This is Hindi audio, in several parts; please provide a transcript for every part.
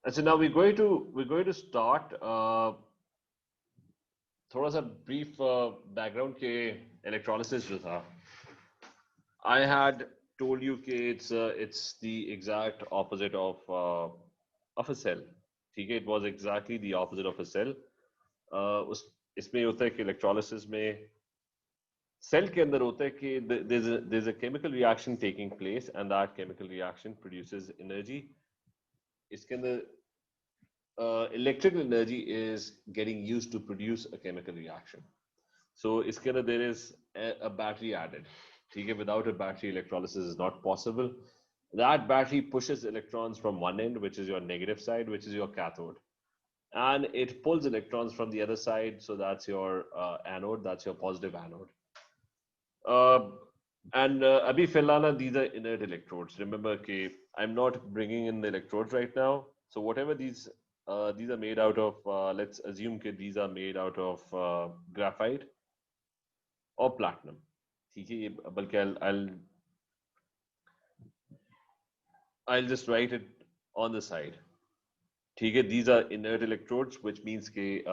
So now we're going to start थोड़ा सा brief background के electrolysis जो था. I had told you कि it's the exact opposite of a cell. ठीक है, it was exactly the opposite of a cell. उस इसमें होता है कि electrolysis में cell के अंदर होता है कि there's a chemical reaction taking place and that chemical reaction produces energy. इसके अंदर electrical energy is getting used to produce a chemical reaction. So इसके अंदर there is a battery added. ठीक है, without a battery electrolysis is not possible. That battery pushes electrons from one end, which is your negative side, which is your cathode, and it pulls electrons from the other side, so that's your anode, that's your positive anode. And abhi filhala, these are inert electrodes. Remember कि I'm not bringing in the electrodes right now. So whatever these are made out of, let's assume that these are made out of graphite or platinum. ठीक है, बल्कि I'll just write it on the side. ठीक है, these are inert electrodes, which means कि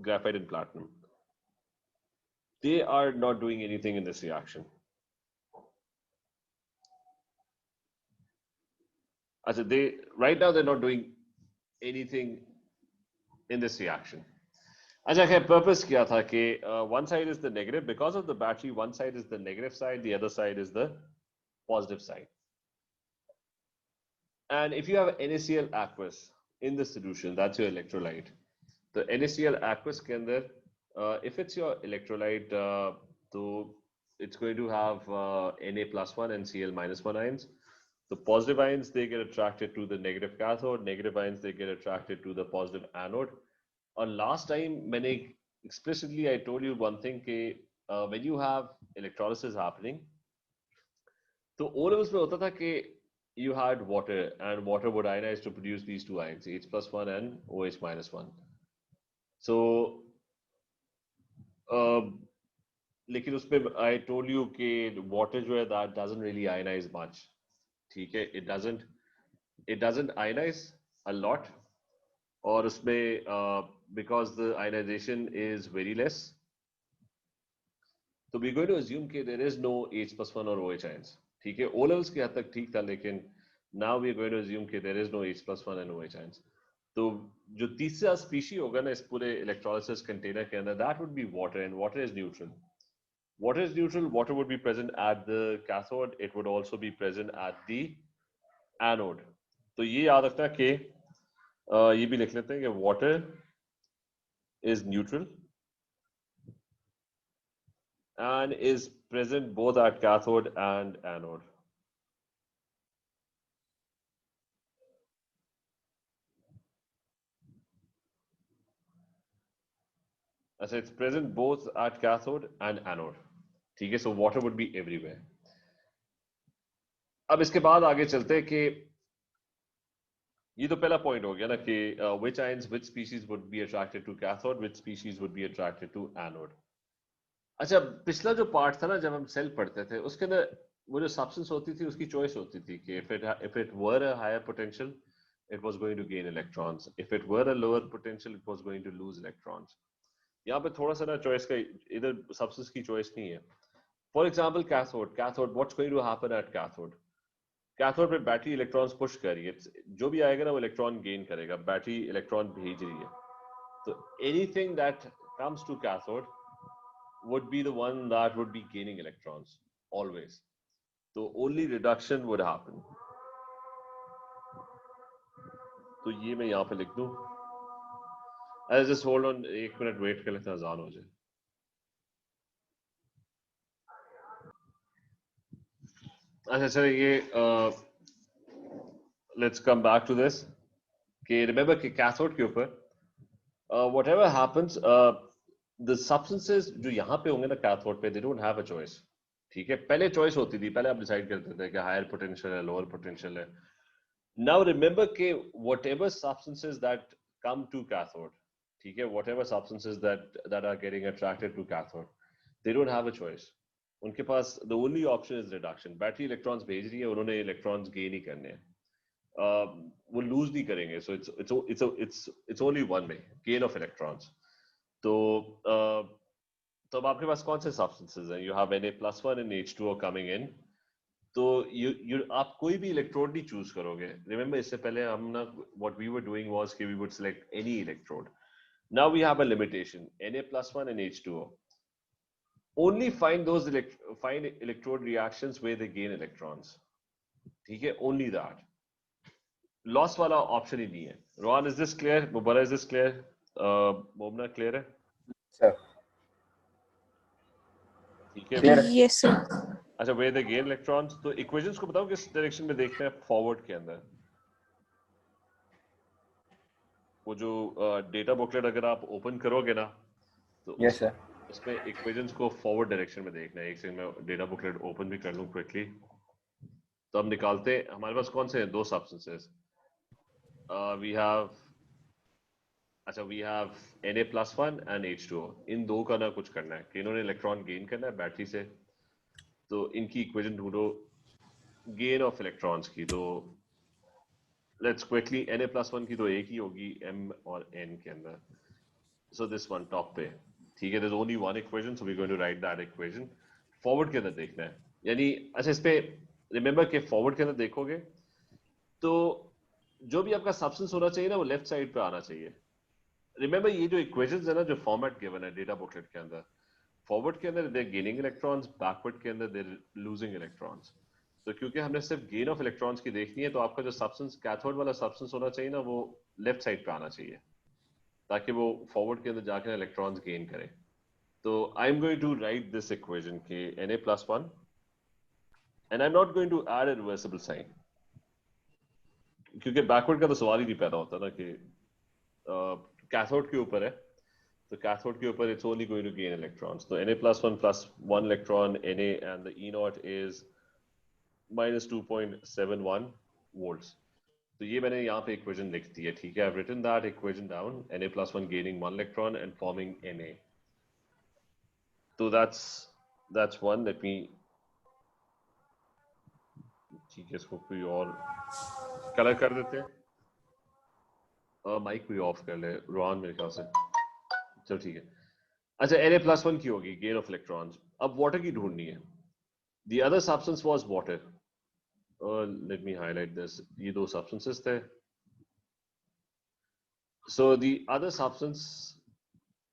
graphite and platinum. They are not doing anything in this reaction. They right now they're not doing anything in this reaction. अच्छा, खैर purpose क्या था कि one side is the negative because of the battery, one side is the negative side, the other side is the positive side. And if you have NaCl aqueous in the solution, that's your electrolyte. The NaCl aqueous के अंदर if it's your electrolyte, तो it's going to have Na+1 and Cl-1 ions. The positive ions, they get attracted to the negative cathode, negative ions, they get attracted to the positive anode. And last time मैंने explicitly I told you one thing कि when you have electrolysis happening, तो O levels में होता था कि you had water and water would ionize to produce these two ions, H+1 and OH-1. So लेकिन उसमें I told you कि water जो है that doesn't really ionize much. ठीक है, it doesn't ionize a lot, और उसमें because the ionization is very less, so we're going to assume कि there is no H+1 or OH ions. ठीक है, O levels के हद तक ठीक था, लेकिन now we're going to assume कि there is no H+1 and OH ions. तो जो तीसरा species होगा ना इस पूरे electrolysis container के अंदर, that would be water, and water is neutral. Water is neutral. Water would be present at the cathode. It would also be present at the anode. तो ये याद रखना कि ये भी लिख लेते हैं कि water is neutral and is present both at cathode and anode. As it's present both at cathode and anode. ठीक है, so water would be everywhere. अब इसके बाद आगे चलते हैं कि ये तो पहला पॉइंट हो गया ना कि which ions, which species would be attracted to cathode, which species would be attracted to anode. अच्छा, पिछला जो पार्ट था ना जब हम सेल पढ़ते थे, उसके अंदर वो जो सब्सटेंस होती थी उसकी चॉइस होती थी कि if it were a higher potential it was going to gain electrons, if it were a lower potential it was going to lose electrons. यहाँ पे थोड़ा सा ना चॉइस का इधर सब्सटेंस की चॉइस नहीं है. For example cathode what's going to happen at cathode पे बैटरी इलेक्ट्रॉन्स पुश कर रही है, जो भी आएगा ना वो इलेक्ट्रॉन गेन करेगा, बैटरी इलेक्ट्रॉन भेज रही है. तो anything that comes to cathode would be the one that would be gaining electrons always. So only reduction would happen. तो ये मैं यहाँ पे लिख दूँ. I'll just hold on, एक मिनट वेट कर लेते हैं, अजान हो जाए. अच्छा चलिए ये let's come back to this. कि remember कि cathode के ऊपर whatever happens, the substances जो यहाँ पे होंगे ना cathode पे, they don't have a choice. ठीक है, पहले चॉइस होती थी, पहले आप डिसाइड करते थे कि हायर पोटेंशियल है, लोअर पोटेंशियल है. नाउ रिमेंबर के whatever substances that come to cathode, ठीक है, whatever substances that are getting attracted to cathode, they don't have a choice. उनके पास the only option is reduction. Battery electrons भेज रही है, उन्होंने इलेक्ट्रॉन्स गेन ही करने हैं. वो lose नहीं करेंगे. So it's only one way, gain of electrons. तो तो अब आपके पास कौन से substances हैं? You have Na+1 and H2O coming in. तो आप कोई भी इलेक्ट्रोड नहीं चूज करोगे. रिमेंबर इससे पहले हम ना what we were doing was कि we would select any electrode. Now we have a limitation, Na+1 and H2O. Only find those find electrode reactions where they gain electrons. ठीक है, only that. Loss वाला ऑप्शन ही नहीं है. Rohan, is this clear? Mubara, is this clear? Momna, clear है? Sir. ठीक है. Clear. Yes, sir. अच्छा, where they gain electrons. तो equations को बताओ किस डायरेक्शन में देखते हैं फॉरवर्ड के अंदर. वो जो डेटा बुकलेट अगर आप ओपन करोगे ना तो Yes, sir. उसमें इक्वेशंस को फॉरवर्ड डायरेक्शन में देखना है. एक सेकंड में डेटा बुकलेट ओपन भी कर लूं क्विकली. तो हम निकालते हैं, हमारे पास कौन से हैं? दो substances. We have Na+1 and H2O. इन दो का ना कुछ करना है कि इन्होंने इलेक्ट्रॉन गेन करना है बैटरी से. तो इनकी इक्वेशन ढूंढो गेन ऑफ इलेक्ट्रॉन्स की. तो लेट्स क्विकली, Na+1 की तो एक ही होगी M और N के अंदर. So this one top पे, ठीक है. There's only one equation, so we're going to write that equation. Forward के अंदर देखना है, यानी अच्छा इस पे remember कि forward के अंदर देखोगे तो जो भी आपका substance होना चाहिए ना वो left side पे आना चाहिए. Remember ये जो equations है ना, जो format given है data booklet के अंदर, forward के अंदर they're gaining electrons, backward के अंदर they're losing electrons. तो क्योंकि हमने सिर्फ gain of electrons की देखनी है तो आपका जो substance cathode वाला substance होना चाहिए ना वो left side पे आना चाहिए ताकि वो फॉरवर्ड के अंदर जाकर इलेक्ट्रॉन्स गेन करे. तो I am going to write this equation के Na+1 and I am not going to add a reversible sign क्योंकि बैकवर्ड का तो सवाल ही नहीं पैदा होता ना कि कैथोड के ऊपर है. तो कैथोड के ऊपर it's only going to gain electrons. तो Na+1 +1 electron Na and the E0 is -2.71 volts. तो ये मैंने यहाँ पे इक्वेशन लिख दी है, ठीक है. I've written that equation down. Na+1 gaining 1 electron and forming Na. So that's one. Let me, ठीक है, इसको कोई और कलर कर देते हैं. माइक भी ऑफ कर ले रोहन मेरे ख्याल से. चलो ठीक है. अच्छा, Na+1 की होगी gain of electrons. अब water की ढूंढनी है. The other substance was water. Let me highlight this. ये दो substances थे. So the other substance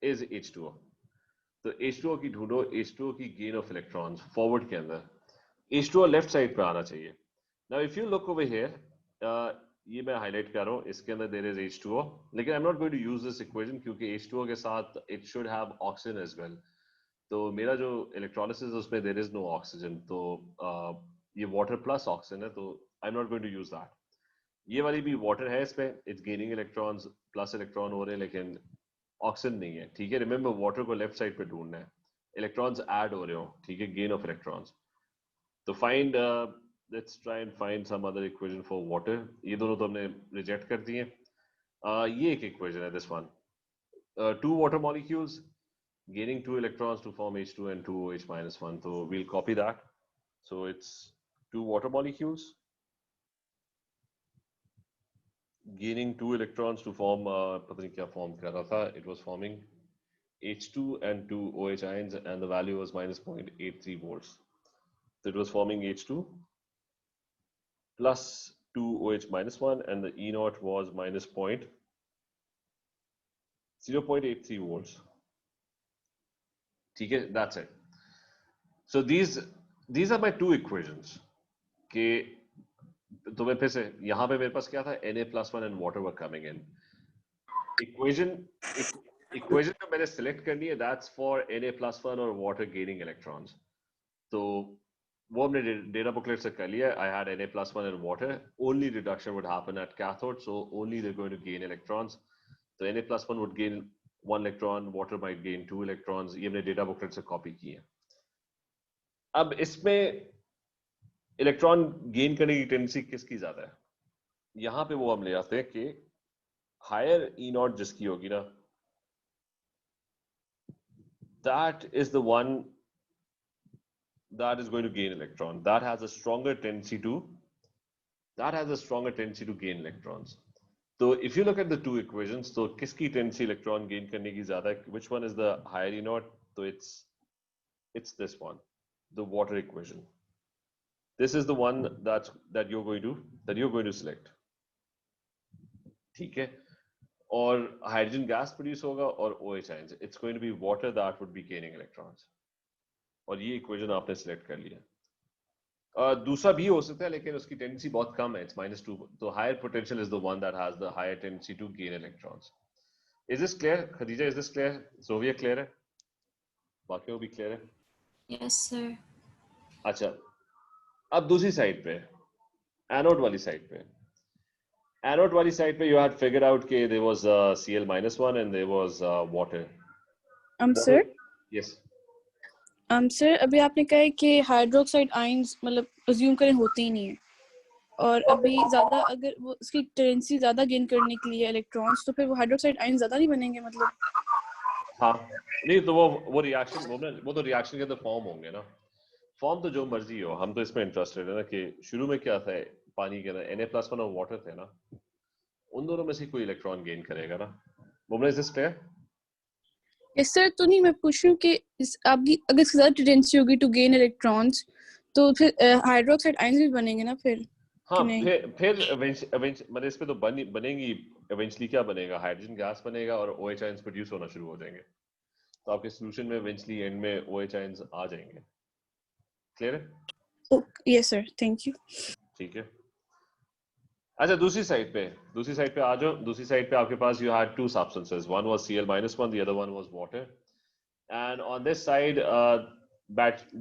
is H2O. तो H2O की ढूंढो. H2O की gain of electrons forward के अंदर. H2O left side पे आना चाहिए. Now if you look over here, ये मैं highlight कर रहा हूँ, इसके अंदर there is H2O. लेकिन I'm not going to use this equation क्योंकि H2O के साथ it should have oxygen as well. तो मेरा जो electrolysis है उसमें there is no oxygen. तो ये water plus oxygen है, तो I'm not going to use that. ये वाली भी water है, इसमें it's gaining electrons plus electron हो रहे हैं लेकिन ऑक्सीजन नहीं है, ठीक है. रिमेंबर वाटर को लेफ्ट साइड पे ढूंढना है. इलेक्ट्रॉन्स ऐड हो रहे हो, ठीक है, गेन ऑफ इलेक्ट्रॉन्स. तो find, let's try and find some other equation for water. ये दोनों तो हमने रिजेक्ट कर दिए. ये एक इक्वेशन है, this one. Two water molecules gaining 2 electrons to form H2 and 2OH-1. So we'll copy that. So it's 2 water molecules gaining 2 electrons to form, पता नहीं क्या form कर रहा था. It was forming H2 and 2 OH ions and the value was -0.83 volts. So it was forming H2 plus 2 OH -1 and the E0 was -0.83 volts. ठीक है, that's it. So these are my two equations. कि तो मैं फिर से यहाँ पे मेरे पास क्या था, Na+1 and water were coming in. Equation जो मैंने select करनी है, that's for Na+1 or water gaining electrons. तो वो हमने data booklet से कर लिया. I had Na+1 and water. Only reduction would happen at cathode, so only they're going to gain electrons. So Na+1 would gain 1 electron, water might gain 2 electrons. ये हमने data booklet से copy की है. अब इसमें इलेक्ट्रॉन गेन करने की टेंडेंसी किसकी ज्यादा है? यहां पे वो हम ले आते हैं कि हायर E0 जिसकी होगी ना, that is the one that is going to gain electron. That has a stronger tendency to that has a stronger tendency to gain electrons. So if you look at the two equations, तो किसकी tendency electron gain करने की ज़्यादा है? Which one is the higher E naught? So it's this one, the water equation. This is the one that you're going to select. ठीक है? और hydrogen gas produce होगा और OH ions. It's going to be water that would be gaining electrons. और ये equation आपने select कर लिया. दूसरा भी हो सकता है लेकिन उसकी टेंडेंसी बहुत कम है, it's -2. तो higher potential is the one that has the higher tendency to gain electrons. Is this clear? Khadija, is this clear? Zovia clear है? बाकियों भी clear है? Yes, sir. अच्छा, अब दूसरी साइड पे, एनोड वाली साइड पे. एनोड वाली साइड पे you had figured out कि there was Cl-1 and there was water. Sir? Yes. Sir अभी आपने कहा है कि हाइड्रोक्साइड आयंस मतलब अज्यूम करें होते ही नहीं है, और अभी ज्यादा अगर वो उसकी टेंडेंसी ज्यादा गेन करने के लिए इलेक्ट्रॉन्स, तो फिर वो हाइड्रोक्साइड आयंस ज्यादा नहीं बनेंगे मतलब? हाँ, नहीं तो वो रिएक्शन वो तो रिएक्शन के अंदर फॉर्म होंगे ना. फॉर्म तो जो मर्जी हो, हम तो इसमें इंटरेस्टेड है ना कि शुरू में क्या था, पानी के अंदर Na+1 और वाटर थे ना, उन दोनों में से कोई इलेक्ट्रॉन गेन करेगा ना. Mumna, is this clear? Yes sir. तो नहीं, मैं पूछ रही हूँ कि आपकी अगर इसकी ज्यादा टेंडेंसी होगी टू गेन इलेक्ट्रॉन्स, तो फिर हाइड्रोक्साइड आयंस भी बनेंगे ना फिर? हाँ, फिर मतलब इस पे तो बनेंगी. इवेंचुअली क्या बनेगा? हाइड्रोजन गैस बनेगा और OH आयंस प्रोड्यूस होना शुरू हो जाएंगे. तो आपके सॉल्यूशन में इवेंचुअली एंड में OH आयंस आ जाएंगे. क्लियर है? Yes sir, thank you. ठीक है. अच्छा, दूसरी साइड पे आ जाओ. दूसरी साइड पे आपके पास you had two substances. One was Cl-1, the other one was water. And on this side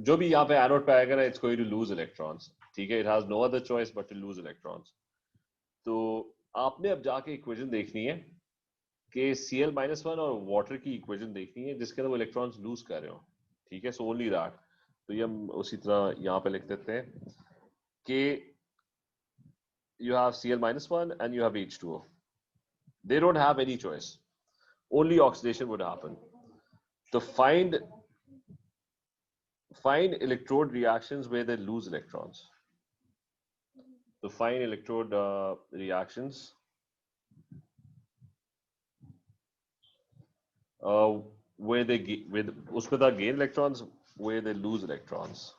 जो भी यहाँ पे एनोड पे आएगा ना, it's going to lose electrons. ठीक है, it has no other choice but to lose electrons. तो आपने अब जाके इक्वेशन देखनी है कि Cl-1 और वाटर की इक्वेशन देखनी है जिसके अंदर वो इलेक्ट्रॉन्स लूज कर रहे हो. ठीक है, सो ओनली दैट. तो ये हम उसी तरह यहाँ पे लिख देते हैं कि you have Cl-1 and you have H2O. They don't have any choice. Only oxidation would happen. So find electrode reactions where they lose electrons. So find electrode reactions where they उसमें था gain electrons, where they lose electrons.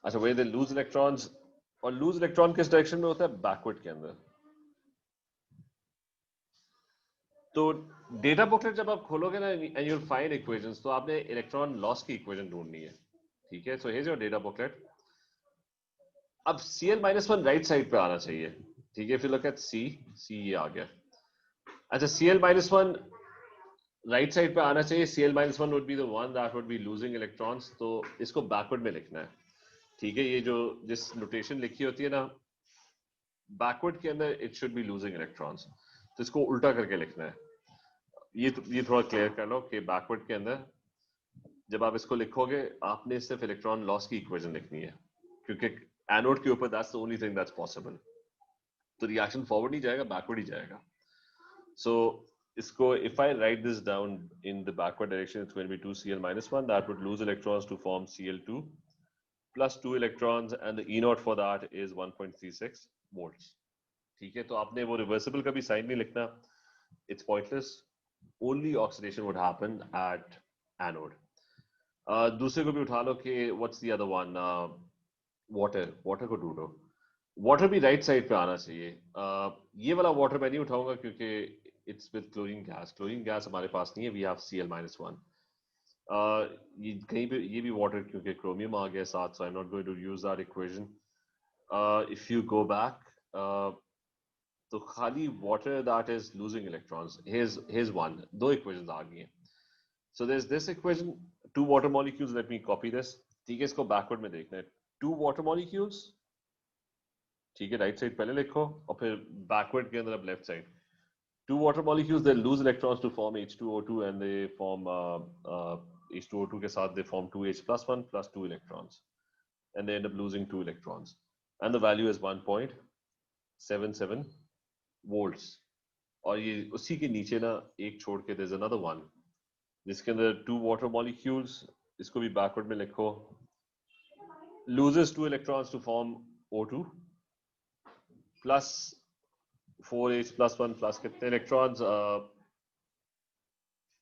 अच्छा, where they lose electrons, और lose electron किस डायरेक्शन में होता है? बैकवर्ड के अंदर. तो डेटा बुकलेट जब आप खोलोगे ना and you will find equations, तो आपने इलेक्ट्रॉन लॉस की इक्वेशन ढूंढनी है. ठीक है, so here's your data booklet. अब Cl-1 राइट साइड पे आना चाहिए. ठीक है, फिर लुक एट C ये आ गया. अच्छा, Cl-1 राइट साइड पे आना चाहिए. Cl-1 would be the one that would be losing electrons. तो इसको बैकवर्ड में लिखना है. ठीक है, ये जो जिस नोटेशन लिखी होती है ना बैकवर्ड के अंदर, it should be losing electrons. तो इसको उल्टा करके लिखना है. ये थोड़ा क्लियर कर लो कि बैकवर्ड के अंदर जब आप इसको लिखोगे आपने सिर्फ इलेक्ट्रॉन लॉस की इक्वेशन लिखनी है, क्योंकि एनोड के ऊपर that's the only thing that's possible. तो रिएक्शन फॉरवर्ड नहीं जाएगा, बैकवर्ड ही जाएगा. सो इसको if I write this down in the backward direction, it's going to be 2Cl-1 that would lose electrons to form Cl2 plus 2 electrons, and the E naught for that is 1.36 volts. ठीक है, तो आपने वो रिवर्सिबल का भी साइन नहीं लिखना. It's pointless. Only oxidation would happen at anode. दूसरे को भी उठा लो कि what's the other one? Water को ढूंढो. वाटर भी राइट साइड पे आना चाहिए. ये वाला वाटर मैं नहीं उठाऊंगा क्योंकि it's with chlorine gas. Chlorine gas हमारे पास नहीं है. We have Cl-1. ये कहीं पे ये भी वाटर क्योंकि क्रोमियम आ गया साथ, so I am not going to use that equation. If you go back, तो खाली water that is losing electrons. here's one. दो इक्वेशंस आ गई हैं. So there's this equation, 2 water molecules. Let me copy this. ठीक है, इसको बैकवर्ड में देखना है. 2 water molecules. ठीक है, राइट साइड पहले लिखो और फिर बैकवर्ड के अंदर अब left side. 2 water molecules, they lose electrons to form H2O2 and they form H2O2 के साथ they form 2H+1 plus 2 electrons and they end up losing 2 electrons and the value is 1.77 volts. और ये उसी के नीचे ना एक छोड़ के there's another one जिसके अंदर 2 water molecules. इसको भी बैकवर्ड में लिखो. loses 2 electrons to form O2 plus 4H plus 1 plus कितने electrons?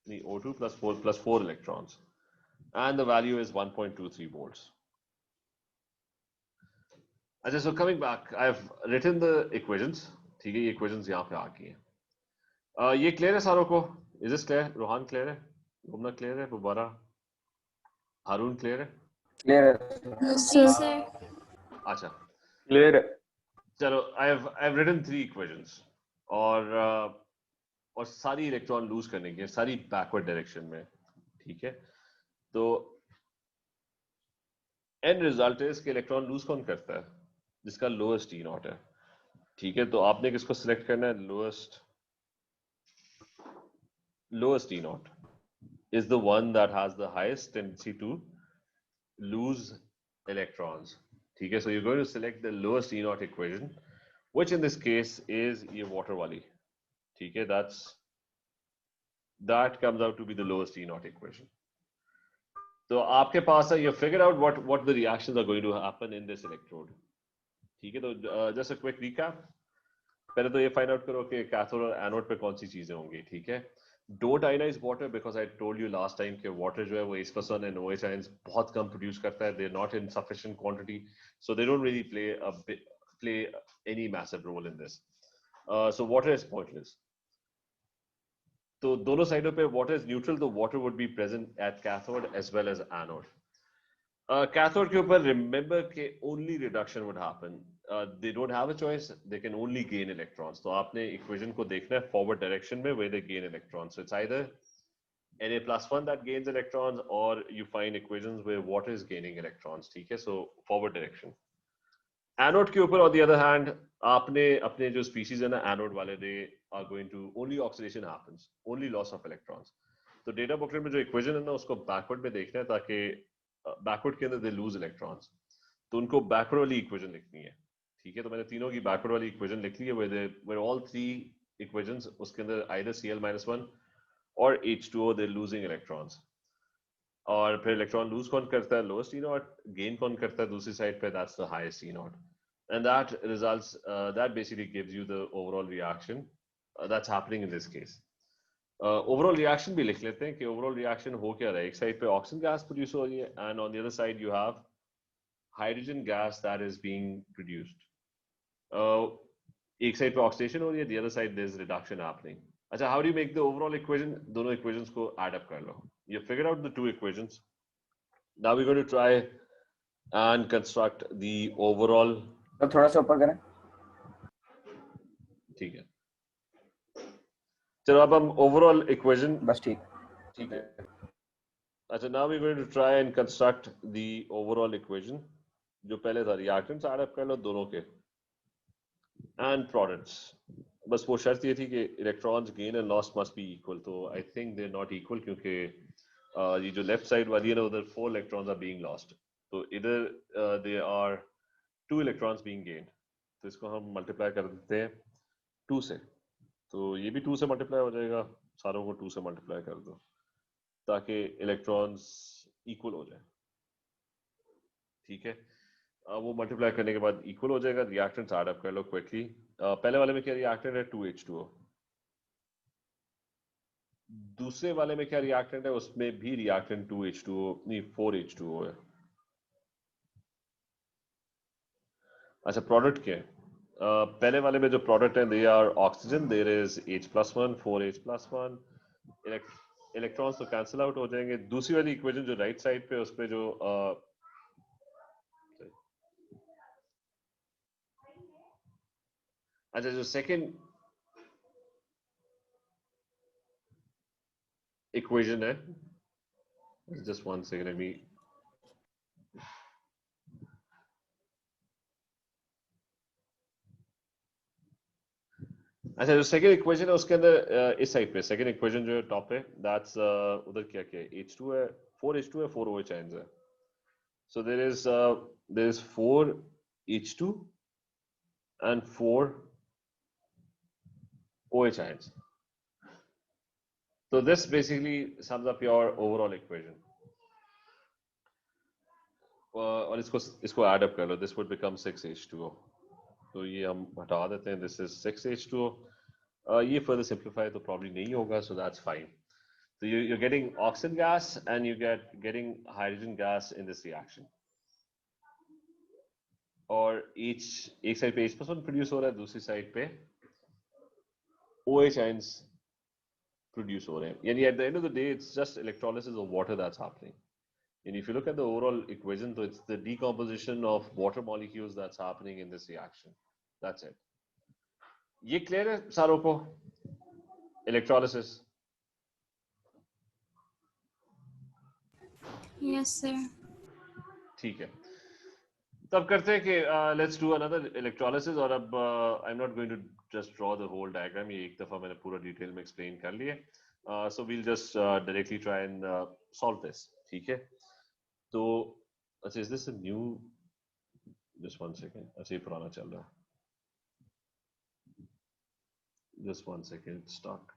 O2 plus 4 electrons, and the value is 1.23 volts. अच्छा, so coming back, I've written the equations. ठीक है, ये equations यहाँ पे आ गई हैं. ये clear है सारों को? Is this clear? Rohan clear है? घूमना clear है? बुबारा? हारून clear है? क्लियर है Yes, sir. अच्छा, क्लियर है चलो, I've written 3 equations और सारी इलेक्ट्रॉन लूज करने की है, सारी बैकवर्ड डायरेक्शन में. ठीक है, तो एंड रिजल्ट इज कि इलेक्ट्रॉन लूज कौन करता है? जिसका लोएस्ट ई नॉट है. ठीक है, तो आपने किसको सिलेक्ट करना है? Lowest E not is the one that has the highest tendency to lose electrons. ठीक है, so you're going to select the lowest E naught equation, which in this case is ये water वाली. ठीक है, that comes out to be the lowest E naught equation. तो आपके पास है, you figure out what the reactions are going to happen in this electrode. ठीक है, तो just a quick recap. पहले तो ये find out करो कि कैथोड और एनोड पे कौन सी चीजें होंगी. ठीक है, Don't ionize water because I told you last time कि water जो है वो H+1 and OH ions बहुत कम produce करता है. They're not in sufficient quantity, so they don't really play any massive role in this. So water is pointless. तो दोनों साइडों पे water is neutral, तो water would be present at cathode as well as anode. Cathode के ऊपर remember कि only reduction would happen. They don't have a choice. They can only gain electrons. तो आपने equation को देखना है forward direction में where they gain electrons. So it's either Na+1 that gains electrons, or you find equations where water is gaining electrons. ठीक है, so forward direction. Anode के ऊपर, on the other hand, आपने अपने जो species है ना anode वाले, they are going to only oxidation happens, only loss of electrons. तो data booklet में जो equation है ना उसको backward में देखना है ताकि backward के अंदर they lose electrons. तो उनको backward वाली equation लिखनी है. ठीक है, तो मैंने तीनों की बैकवर्ड वाली इक्वेशन लिख ली है where all three equations उसके अंदर either Cl-1 और H2O they're losing electrons. और फिर इलेक्ट्रॉन लूज कौन करता है? Lowest E not. गेन कौन करता है दूसरी साइड पे? That's the highest E not. And that results that basically gives you the overall reaction that's happening in this case. Overall reaction भी लिख लेते हैं कि ओवरऑल रिएक्शन हो क्या रहा है. एक साइड पे ऑक्सीजन गैस प्रोड्यूस हो रही है and on the other side you have hydrogen gas that is being produced. एक साइड पे ऑक्सीडेशन हो रही है, the other side there is reduction happening. अच्छा, how do you make the overall equation? दोनों equations को add up कर लो. You figured out the two equations. Now we're going to try and construct the overall. तो थोड़ा सा ऊपर करें. ठीक है, चलो अब हम overall equation. बस ठीक है. अच्छा, now we're going to try and construct the overall equation. जो पहले था reactants add up कर लो दोनों के and products. बस वो शर्त ये थी कि electrons gain and loss must be equal. तो I think they're not equal क्योंकि ये जो left side वाली है ना उधर 4 electrons are being lost. तो इधर there are 2 electrons being gained. तो इसको हम multiply कर देते हैं 2 से. तो ये भी 2 से multiply हो जाएगा. सारों को 2 से multiply कर दो ताकि electrons equal हो जाए. ठीक है, वो मल्टीप्लाई करने के बाद इक्वल हो जाएगा. रिएक्टेंट्स ऐड अप कर लो क्विकली. पहले वाले में क्या रिएक्टेंट है? 2H2O. दूसरे वाले में क्या रिएक्टेंट है? उसमें भी रिएक्टेंट 2H2O नहीं 4H2O है. अच्छा, प्रोडक्ट क्या है? पहले वाले में जो प्रोडक्ट है they are oxygen, there is H+1 4H+1. Electrons तो कैंसिल आउट हो जाएंगे. दूसरी वाली इक्वेशन जो राइट साइड पे उस पे जो अच्छा जो सेकंड इक्वेशन है, just one second, let me. अच्छा, जो सेकंड इक्वेशन है उसके अंदर इस साइड पे सेकंड इक्वेशन जो है टॉप पे, दैट्स उधर क्या क्या है? H2 है, 4H2 है, 4 OH ions है. So there is 4 H2 and 4 OH ions. So this basically sums up your overall equation. और इसको ऐड अप कर लो, दिस वुड बिकम 6H2O। तो ये हम हटा देते हैं, दिस इज 6H2O। ये फर्दर सिंप्लीफाई तो प्रॉब्ली नहीं होगा, so that's fine. So you're getting oxygen gas and getting hydrogen gas in this reaction. और H एक साइड पे H+ प्रोड्यूस हो रहा है, दूसरी साइड पे OH ions प्रोड्यूस हो रहे हैं। यानी at the end of the day it's just electrolysis of water that's happening. And if you look at the overall equation, so it's the decomposition of water molecules that's happening in this reaction. That's it. ये क्लियर है सारों को? Electrolysis. Yes, sir. ठीक है, तब करते हैं कि लेट्स डू अनदर इलेक्ट्रोलिसिस। और अब I am not going to just draw the whole diagram, ये एक दफा मैंने पूरा डिटेल में एक्सप्लेन कर लिया। So we'll just directly try and solve this. ठीक है, तो अच्छा, is this a new, just one second, अच्छा ये पुराना चल रहा है, just one second, stock.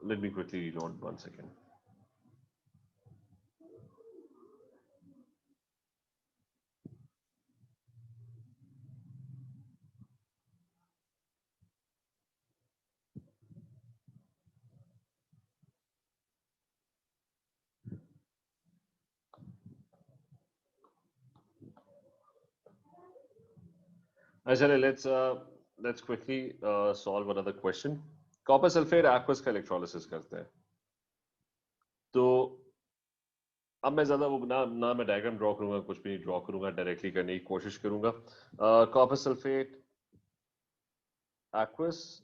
Let me quickly reload, one second. Actually, let's quickly solve another question. Copper sulfate aqueous का electrolysis करते हैं। तो अब मैं ज्यादा वो ना मैं डायग्राम ड्रॉ करूंगा, कुछ भी नहीं ड्रॉ करूंगा, डायरेक्टली करने की कोशिश करूंगा। Copper sulphate aqueous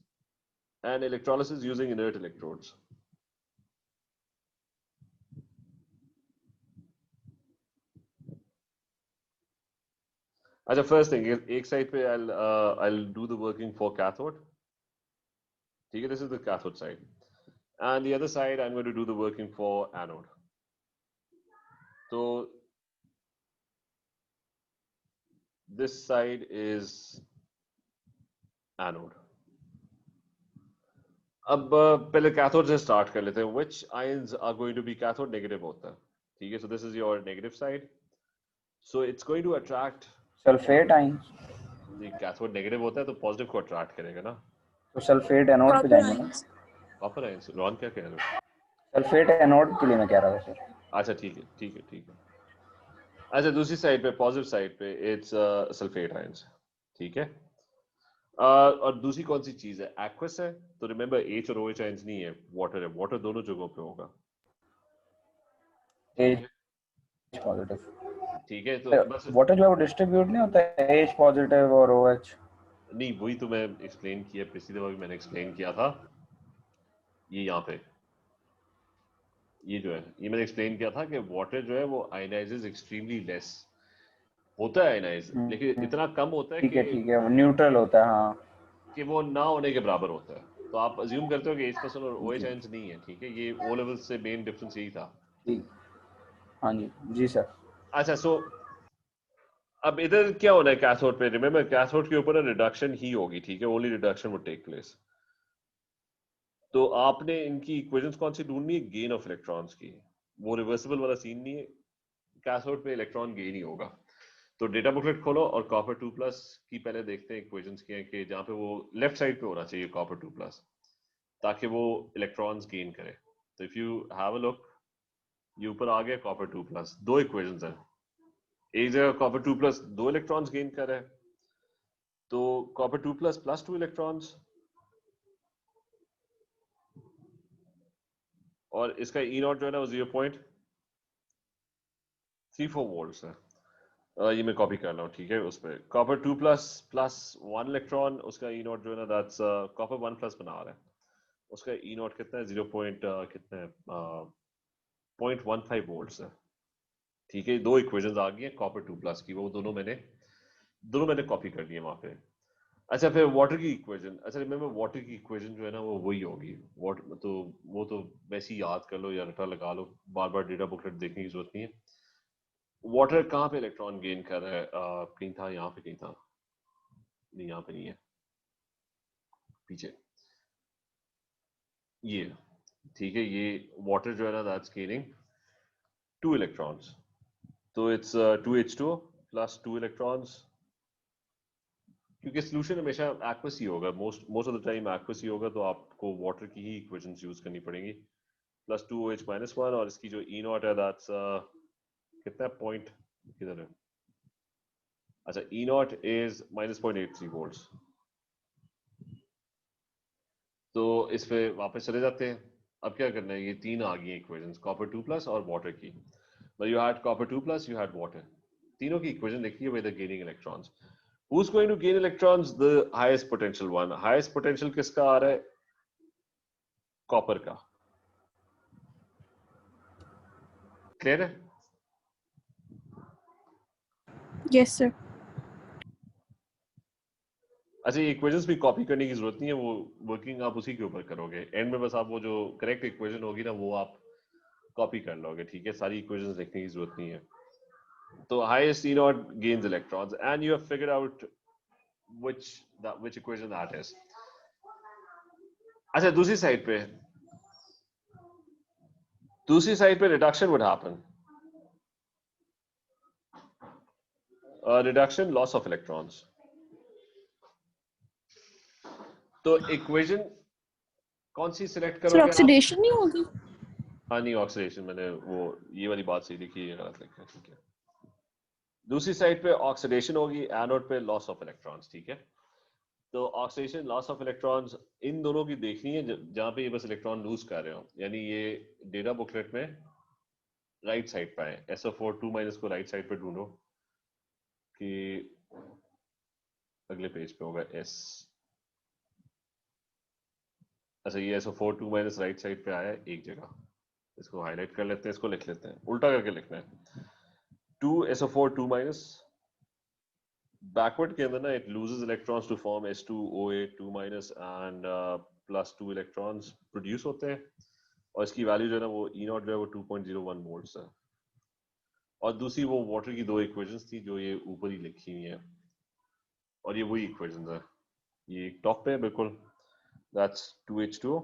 and electrolysis using inert electrodes. अच्छा, फर्स्ट थिंग, एक साइड पे I'll do the working for cathode. ठीक है, this is the cathode side, and the other side I'm going to do the working for anode. So this side is anode. अब पहले कैथोड से स्टार्ट कर लेते हैं। Which ions are going to be cathode? Negative होता है। ठीक है, so this is your negative side, so it's going to attract sulphate ions. Cathode negative होता है तो पॉजिटिव को अट्रैक्ट करेगा ना, तो सल्फेट एनोड पे Copper जाएंगे ना? ions. Copper ions. रोहन क्या कह रहे हो? सल्फेट एनोड के लिए मैं कह रहा था सर। अच्छा ठीक है, ठीक है, ठीक है। अच्छा, दूसरी साइड पे, पॉजिटिव साइड पे, इट्स सल्फेट आयंस। ठीक है, और दूसरी कौन सी चीज है? एक्वस है। तो रिमेंबर, H और OH आयंस नहीं है, वाटर है। वाटर दोनों जगहों पे होगा। H positive. ठीक है, तो बस वाटर जो है वो डिस्ट्रीब्यूट नहीं होता है, एच पॉजिटिव और ओएच। नहीं, वही तो मैं एक्सप्लेन किया, पिछली दफा भी मैंने एक्सप्लेन किया था। ये यहाँ पे, ये जो है, ये मैंने एक्सप्लेन किया था कि वाटर जो है वो आयनाइजेस एक्सट्रीमली लेस होता है, आयनाइज, लेकिन इतना कम होता है ठीक है, वो न्यूट्रल होता है। हाँ, कि वो ना होने के बराबर होता है। तो आप अज्यूम करते हो कि H+ और OH जी आयंस नहीं है। ठीक है, ये O लेवल से मेन डिफरेंस यही था। ठीक, हाँ जी जी सर। अच्छा, सो अब इधर क्या होना है कैथोड पे? रिमेंबर, कैथोड के ऊपर रिडक्शन ही होगी। ठीक है, only reduction would take place. तो आपने इनकी इक्वेशंस कौन सी ढूंढनी है? गेन ऑफ इलेक्ट्रॉन्स की। वो रिवर्सिबल वाला सीन नहीं है, कैथोड पे इलेक्ट्रॉन गेन ही होगा। तो डेटा बुकलेट खोलो और कॉपर 2+ की पहले देखते हैं इक्वेशंस की, कि जहाँ पे वो लेफ्ट साइड पे होना चाहिए कॉपर 2+, ताकि वो इलेक्ट्रॉन्स गेन करे। तो if you have a look, ये ऊपर आ गया कॉपर 2+, दो इक्वेशंस हैं। एक जगह कॉपर 2+ 2 इलेक्ट्रॉन्स गेन कर रहा है, तो कॉपर 2+ + 2 इलेक्ट्रॉन्स, और इसका E0 जो है ना वो 0.34 वोल्ट्स है। ये मैं कॉपी कर रहा हूँ। ठीक है, उस पर कॉपर 2+ + 1 इलेक्ट्रॉन, उसका E0 जो है ना, दैट्स कॉपर 1+ बना रहा है, उसका E0 कितना है? 0. कितना है? 0.15 वोल्ट्स है। ठीक है, दो इक्वेशंस आ गई हैं कॉपर 2+ की, वो दोनों मैंने कॉपी कर लिए वहां पे। अच्छा, फिर वाटर की इक्वेशन। अच्छा, रिमेंबर, वाटर की इक्वेशन जो है ना वो वही होगी। वाटर तो वो तो वैसे ही याद कर लो या रटा लगा लो, बार बार डेटा बुकलेट देखने की जरूरत नहीं है। वाटर कहाँ पे इलेक्ट्रॉन गेन कर रहा है? कहीं था, यहाँ पे कहीं था, नहीं यहाँ पे नहीं है, पीछे। ये ठीक है, ये वाटर जो है ना दैट्स गेनिंग 2 इलेक्ट्रॉन्स, तो इट्स 2H2 प्लस 2 इलेक्ट्रॉन्स, क्योंकि सोल्यूशन हमेशा एक्वस ही होगा, most of the time aqueous ही होगा, तो आपको वाटर की ही इक्वेशंस यूज करनी पड़ेंगी, प्लस 2OH-1, और इसकी जो E नॉट है दैट्स कितना पॉइंट किधर है, अच्छा E नॉट इज -0.83 वोल्ट्स। तो इस पे वापस चले जाते हैं। अब क्या करना है, ये तीन आ गई इक्वेशंस, कॉपर 2 प्लस और वाटर की, but you had copper 2 plus, you had water, तीनों की इक्वेशन लिखी है with the gaining electrons, who's going to gain electrons, the highest potential one, highest potential किसका आ रहा है, कॉपर का, क्लियर है? Yes sir. अच्छा, ये इक्वेशंस भी कॉपी करने की जरूरत नहीं है, वो वर्किंग आप उसी के ऊपर करोगे, एंड में बस आप वो जो करेक्ट इक्वेशन होगी ना वो आप कॉपी कर लोगे, ठीक है, सारी इक्वेशंस लिखने की जरूरत नहीं है। तो highest E naught gains electrons and you have figured out which equation that is। अच्छा, दूसरी साइड पे reduction would happen, reduction loss of electrons. तो इक्वेशन कौन सी सिलेक्ट सर करोगे आप? ऑक्सीडेशन नहीं होगी? हाँ नहीं, ऑक्सीडेशन, मैंने वो ये वाली बात सही लिखी है, गलत लिखा है, ठीक है। दूसरी साइड पे ऑक्सीडेशन होगी, एनोड पे लॉस ऑफ इलेक्ट्रॉन्स, ठीक है। तो oxidation loss of electrons in दोनों की देखनी है जहां पे ये बस इलेक्ट्रॉन लूज कर रहे हो, यानी ये डेटा बुकलेट में राइट साइड पे है, SO4 2- को राइट साइड पे ढूंढो कि अगले पेज पे होगा S, अच्छा ये SO4 2- राइट साइड पे आया है एक जगह, इसको हाईलाइट कर लेते हैं, इसको लिख लेते हैं, उल्टा करके लिखना है, 2SO4 2- बैकवर्ड के अंदर ना it loses electrons to form S2O8 2- and +2 electrons produce होते हैं, और इसकी वैल्यू जो है ना वो E नॉट जो है वो 2.01 वोल्ट्स है। और दूसरी वो वाटर की दो इक्वेशंस थी जो ये ऊपर ही लिखी हुई है, और ये वही इक्वेशंस है, ये टॉप पे है बिल्कुल, दैट्स 2H2O।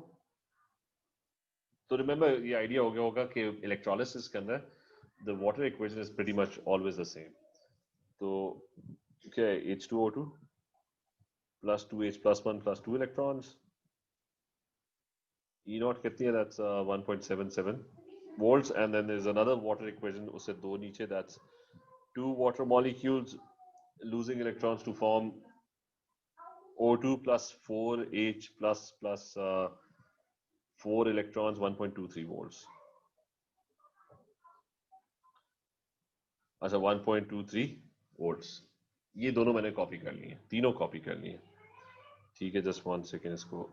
तो रिमेंबर ये आइडिया हो गया होगा कि इलेक्ट्रोलिसिस के अंदर the water equation is pretty much always the same. तो क्या है, H2O2 plus 2H plus 1 plus 2 electrons, E naught कितनी है, that's 1.77 volts, and then there's another water equation उससे दो नीचे, that's 2 water molecules losing electrons to form O2 plus 4H plus 4 electrons 1.23 volts, अच्छा 1.23 volts, ये दोनों मैंने कॉपी कर लिए, तीनों कॉपी कर लिए, ठीक है, जस्ट 1 सेकेंड इसको,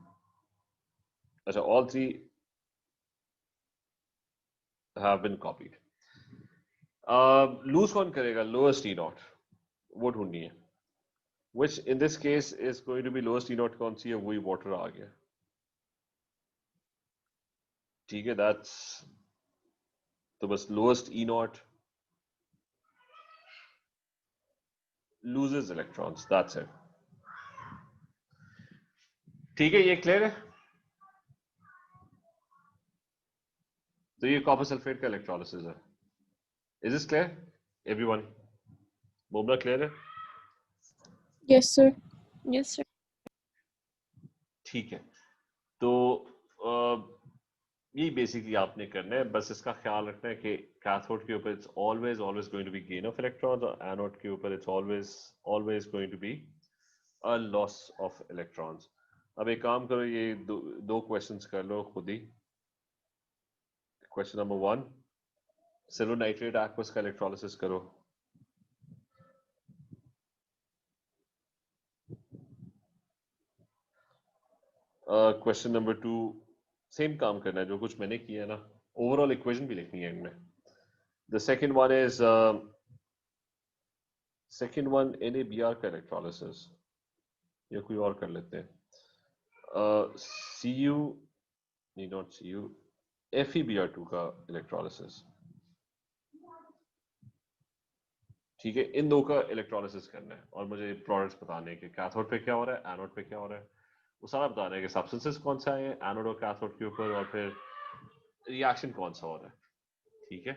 अच्छा all three have been copied। Lose कौन करेगा, लोएस्ट E naught, वो ढूंढनी है, which in this case is going to be lowest E naught कौन सी है, वही वाटर आ गया, ठीक है, that's तो बस lowest E naught loses electrons, that's it, ठीक है, ये क्लियर है? तो ये कॉपर सल्फेट का इलेक्ट्रोलिसिस है, इज दिस क्लियर एवरीवन? बोमला क्लियर है? Yes sir. Yes sir. ठीक है, तो ये बेसिकली आपने करना है, बस इसका ख्याल रखना है कि कैथोड के ऊपर it's always always going to be gain of electrons, और एनोड के ऊपर it's always always going to be a loss of electrons. अब एक काम करो, ये दो क्वेश्चंस कर लो खुद ही। Question number 1, silver nitrate aqueous का इलेक्ट्रोलिसिस करो। क्वेश्चन नंबर 2, सेम काम करना है जो कुछ मैंने किया है ना, ओवरऑल इक्वेशन भी लिखनी है एंड में। The second one is second one NaBr का इलेक्ट्रोलिसिस, या कोई और कर लेते हैं, Cu नहीं, नॉट Cu, FeBr2 का इलेक्ट्रोलिसिस, ठीक है, इन दो का इलेक्ट्रोलिसिस करना है, और मुझे प्रोडक्ट्स बताने हैं कि कैथोड पे क्या हो रहा है, एनोड पे क्या हो रहा है, वो सारा बताना है कि सब्सटेंसेस कौन सा है एनोड और कैथोड के ऊपर, और फिर रिएक्शन कौन सा हो रहा है, ठीक है।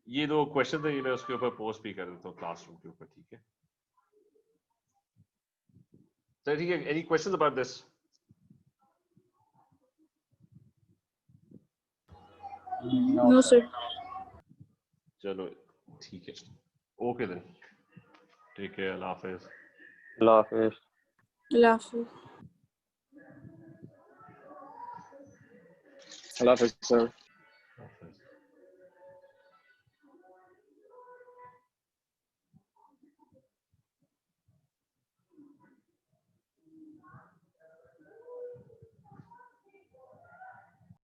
ये दो क्वेश्चन थे, ये मैं उसके ऊपर पोस्ट भी कर देता हूँ क्लासरूम के ऊपर, ठीक है। तो ठीक है, any questions about this? No sir. चलो ठीक है, ओके देन, टेक केयर, अल्लाह हाफिज। अल्लाह हाफिज। अल्लाह हाफिज। अल्लाह हाफिज सर। हाफिज।